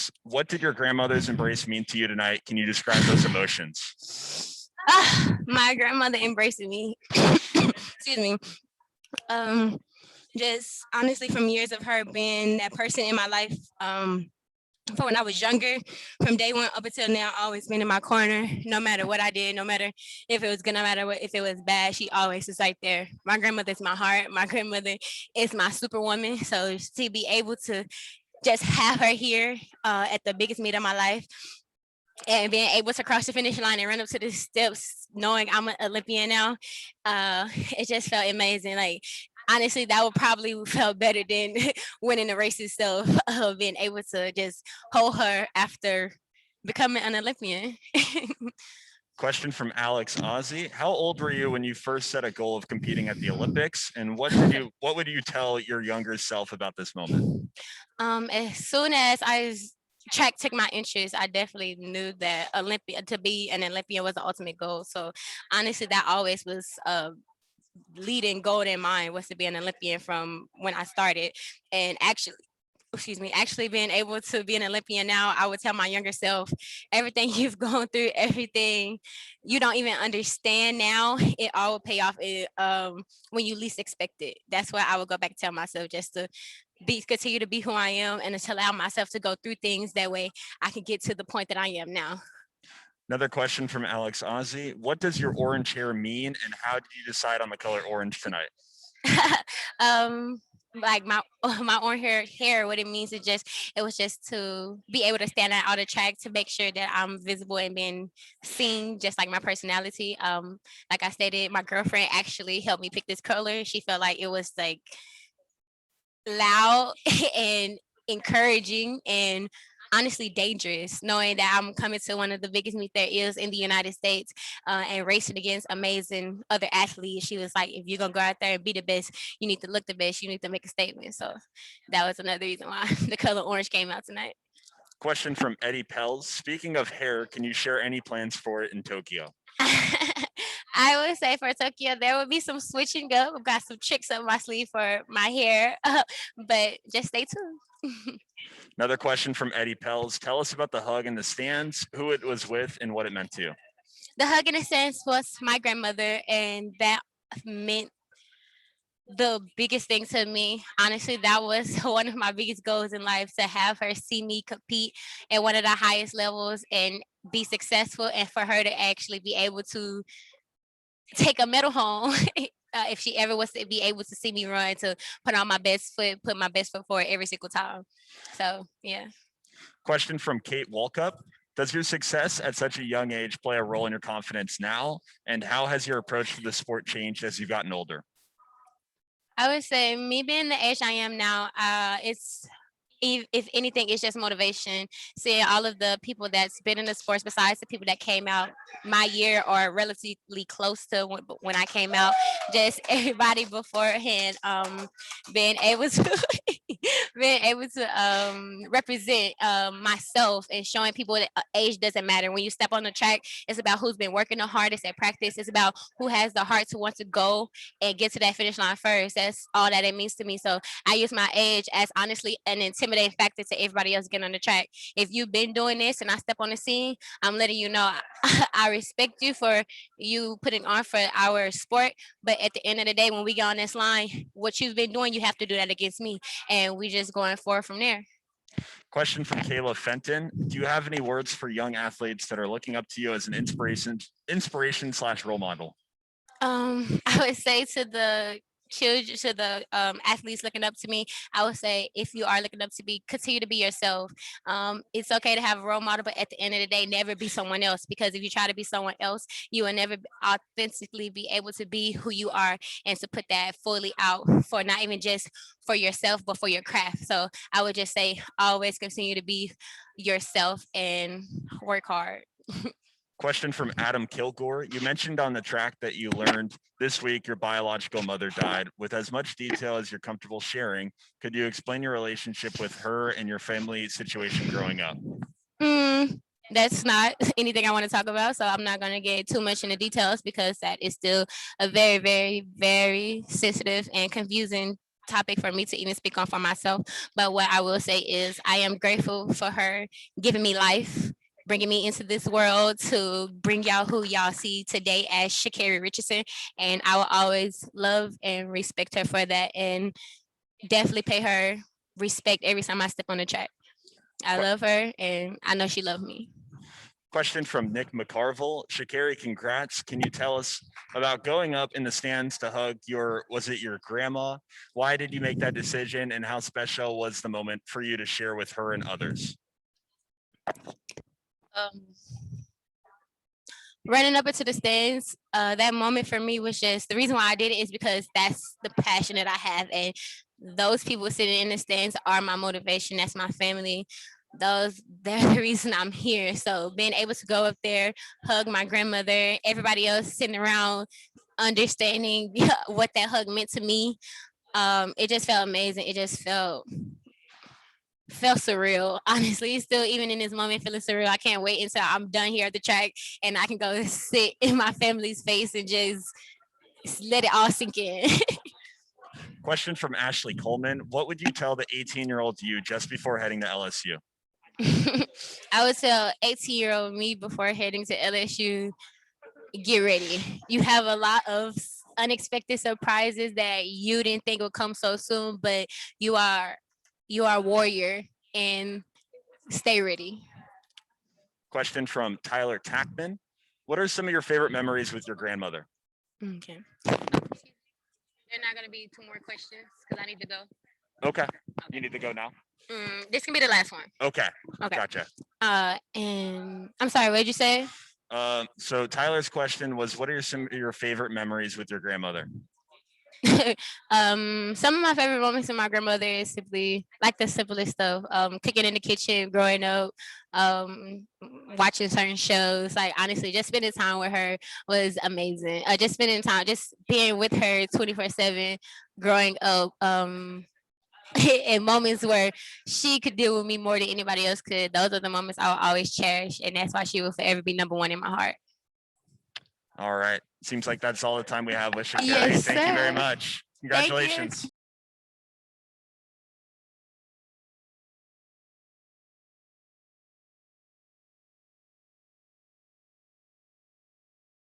Alex, what did your grandmother's embrace mean to you tonight? Can you describe those emotions? My grandmother embracing me. Excuse me. Um, just honestly, from years of her being that person in my life, from when I was younger, from day one up until now, always been in my corner, no matter what I did, no matter if it was good, no matter what, if it was bad, she always is right there. My grandmother's my heart. My grandmother is my superwoman. So to be able to just have her here at the biggest meet of my life and being able to cross the finish line and run up to the steps, knowing I'm an Olympian now, it just felt amazing. Like honestly, that would probably felt better than winning the race itself. Being able to just hold her after becoming an Olympian. Question from Alex Ozzy. How old were you when you first set a goal of competing at the Olympics? And what would you tell your younger self about this moment? As soon as track took my interest, I definitely knew that Olympia to be an Olympian was the ultimate goal. So honestly, that always was leading goal in mind was to be an Olympian from when I started. And actually being able to be an Olympian now, I would tell my younger self, everything you've gone through, everything you don't even understand now, it all will pay off when you least expect it. That's what I would go back and tell myself, just to continue to be who I am and to allow myself to go through things that way I can get to the point that I am now. Another question from Alex Ozzy. What does your orange hair mean, and how did you decide on the color orange tonight? um like my orange hair, what it means is just it was just to be able to stand out on the track, to make sure that I'm visible and being seen, just like my personality. Like I stated, my girlfriend actually helped me pick this color. She felt like it was like loud and encouraging and honestly dangerous, knowing that I'm coming to one of the biggest meet there is in the United States, and racing against amazing other athletes. She was like, if you're gonna go out there and be the best, you need to look the best, you need to make a statement. So that was another reason why the color orange came out tonight. Question from Eddie Pels. Speaking of hair, can you share any plans for it in Tokyo? I would say for Tokyo, there will be some switching up. I've got some tricks up my sleeve for my hair, but just stay tuned. Another question from Eddie Pels. Tell us about the hug in the stands, who it was with, and what it meant to you. The hug in a sense was my grandmother, and that meant the biggest thing to me. Honestly, that was one of my biggest goals in life, to have her see me compete at one of the highest levels and be successful, and for her to actually be able to take a medal home. If she ever was to be able to see me run, to put on my best foot, put my best foot forward every single time. So yeah. Question from Kate Walkup. Does your success at such a young age play a role in your confidence now? And how has your approach to the sport changed as you've gotten older? I would say me being the age I am now, it's if anything, it's just motivation. Seeing all of the people that's been in the sports, besides the people that came out my year or relatively close to when I came out, just everybody beforehand, being able to being able to represent myself and showing people that age doesn't matter. When you step on the track, it's about who's been working the hardest at practice. It's about who has the heart to want to go and get to that finish line first. That's all that it means to me. So I use my age as honestly an intimidating factor to everybody else getting on the track. If you've been doing this and I step on the scene, I'm letting you know I respect you for you putting on for our sport. But at the end of the day, when we get on this line, what you've been doing, you have to do that against me. And we just going forward from there. Question from Kayla Fenton. Do you have any words for young athletes that are looking up to you as an inspiration slash role model? I would say to the children, to the athletes looking up to me, I would say, if you are looking up to me, continue to be yourself. It's okay to have a role model, but at the end of the day, never be someone else, because if you try to be someone else, you will never authentically be able to be who you are, and to put that fully out for not even just for yourself, but for your craft. So I would just say, always continue to be yourself and work hard. Question from Adam Kilgore. You mentioned on the track that you learned this week your biological mother died. With as much detail as you're comfortable sharing, could you explain your relationship with her and your family situation growing up? That's not anything I want to talk about, so I'm not going to get too much into details, because that is still a very, very, very sensitive and confusing topic for me to even speak on for myself. But what I will say is I am grateful for her giving me life, bringing me into this world to bring y'all who y'all see today as Sha'Carri Richardson. And I will always love and respect her for that, and definitely pay her respect every time I step on the track. I love her, and I know she loved me. Question from Nick McCarville. Sha'Carri, congrats. Can you tell us about going up in the stands to hug was it your grandma? Why did you make that decision, and how special was the moment for you to share with her and others? Running up into the stands, that moment for me was just, the reason why I did it is because that's the passion that I have, and those people sitting in the stands are my motivation. That's my family. They're the reason I'm here. So being able to go up there, hug my grandmother, everybody else sitting around understanding what that hug meant to me, it just felt amazing. It just felt surreal. Honestly, still even in this moment feeling surreal. I can't wait until I'm done here at the track and I can go sit in my family's face and just let it all sink in. Question from Ashley Coleman. What would you tell the 18-year-old you just before heading to LSU? I would tell 18-year-old me before heading to LSU, get ready. You have a lot of unexpected surprises that you didn't think would come so soon, but you are a warrior, and stay ready. Question from Tyler Tackman. What are some of your favorite memories with your grandmother? Okay. There are not gonna be two more questions because I need to go. Okay. You need to go now? This can be the last one. Okay. Okay. Gotcha. And I'm sorry, what did you say? So Tyler's question was, what are some of your favorite memories with your grandmother? Some of my favorite moments with my grandmother is simply like the simplest stuff. Cooking in the kitchen, growing up, watching certain shows. Like honestly, just spending time with her was amazing. Just spending time, just being with her 24/7, growing up. In moments where she could deal with me more than anybody else could. Those are the moments I will always cherish, and that's why she will forever be number one in my heart. All right. Seems like that's all the time we have with Sha'Carri. Yes, Thank you very sir. much. Thank you. Congratulations.